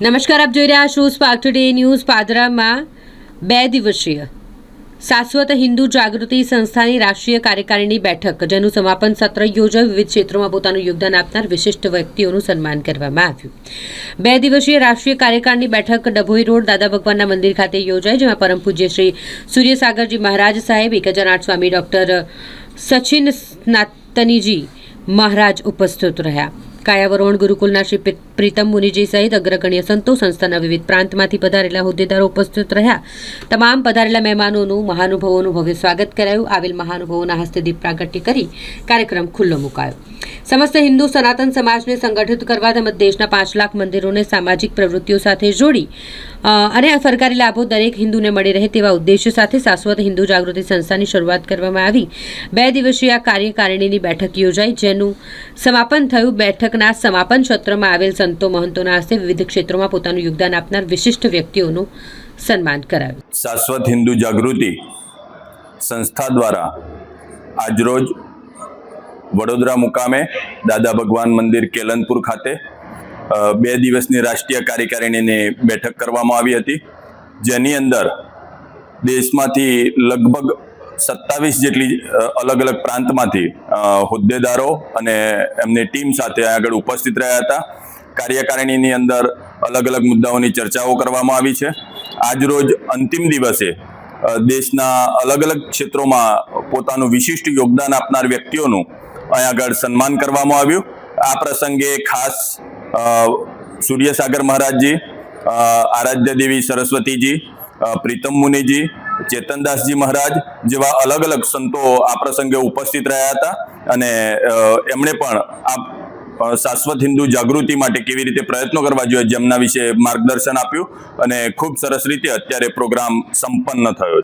નમસ્કાર, આપ જોઈ રહ્યા છો સ્પાર્ક ટુડે ન્યૂઝ. પાદરામાં 2 દિવસીય શાશ્વત હિન્દુ જાગૃતિ સંસ્થાની રાષ્ટ્રીય કાર્યકારીણી બેઠક, જેનું સમાપન સત્ર યોજાયું. વિવિધ ક્ષેત્રોમાં પોતાનું યોગદાન આપનાર વિશિષ્ટ વ્યક્તિઓનું સન્માન કરવામાં આવ્યું. 2 દિવસીય રાષ્ટ્રીય કાર્યકારીણી બેઠક ડભોઈ રોડ દાદા ભગવાનના મંદિર ખાતે યોજાઈ, જેમાં પરમ પૂજ્ય શ્રી સૂર્યસાગરજી મહારાજ સાહેબ, 1008 સ્વામી ડૉક્ટર સચિન સ્નાતનીજી મહારાજ ઉપસ્થિત રહ્યા. કાયાવરોહણ ગુરુકુલના શ્રી પ્રીતમ મુનિજી સહિત અગ્રગણ્ય સંતો, સંસ્થાના વિવિધ પ્રાંતમાંથી પધારેલા હોદ્દેદારો ઉપસ્થિત રહ્યા. તમામ પધારેલા મહેમાનોનું મહાનુભાવોનું ભવ્ય સ્વાગત કરાયું. આવેલ મહાનુભાવોના હસ્તે દીપ પ્રાગટ્ય કરી કાર્યક્રમ ખુલ્લો મુકાયો. સમસ્ત હિન્દુ સનાતન સમાજને સંગઠિત કરવા તેમજ દેશના 5 લાખ મંદિરોને સામાજિક પ્રવૃત્તિઓ સાથે જોડી અને સરકારી લાભો દરેક હિન્દુને મળી રહે તેવા ઉદ્દેશ્ય સાથે શાશ્વત હિન્દુ જાગૃતિ સંસ્થાની શરૂઆત કરવામાં આવી. 2 દિવસીય કાર્યકારિણીની બેઠક યોજાઈ, જેનું સમાપન થયું. બેઠકના સમાપન સત્રમાં આવેલ સંતો મહંતોના હસ્તે વિવિધ ક્ષેત્રોમાં પોતાનું યોગદાન આપનાર વિશિષ્ટ વ્યક્તિઓનું સન્માન કરાયું. શાશ્વત હિન્દુ જાગૃતિ સંસ્થા દ્વારા આજરોજ વડોદરા મુકામે દાદા ભગવાન મંદિર કેલનપુર ખાતે 2 દિવસની રાષ્ટ્રીય કાર્યકારિણીની બેઠક કરવામાં આવી હતી, જેની અંદર દેશમાંથી લગભગ 27 જેટલી અલગ અલગ પ્રાંતમાંથી હોદ્દેદારો અને એમની ટીમ સાથે આગળ ઉપસ્થિત રહ્યા હતા. કાર્યકારિણીની અંદર અલગ અલગ મુદ્દાઓની ચર્ચાઓ કરવામાં આવી છે. આજરોજ અંતિમ દિવસે દેશના અલગ અલગ ક્ષેત્રોમાં પોતાનું વિશિષ્ટ યોગદાન આપનાર વ્યક્તિઓનું અહીં આગળ સન્માન કરવામાં આવ્યું. આ પ્રસંગે ખાસ સૂર્યસાગર મહારાજજી, આરાધ્ય દેવી સરસ્વતીજી, પ્રીતમ મુનિજી, ચેતનદાસજી મહારાજ જેવા અલગ અલગ સંતો આ પ્રસંગે ઉપસ્થિત રહ્યા હતા અને એમણે પણ આ શાશ્વત હિન્દુ જાગૃતિ માટે કેવી રીતે પ્રયત્નો કરવા જોઈએ જેમના વિશે માર્ગદર્શન આપ્યું અને ખૂબ સરસ રીતે અત્યારે પ્રોગ્રામ સંપન્ન થયો.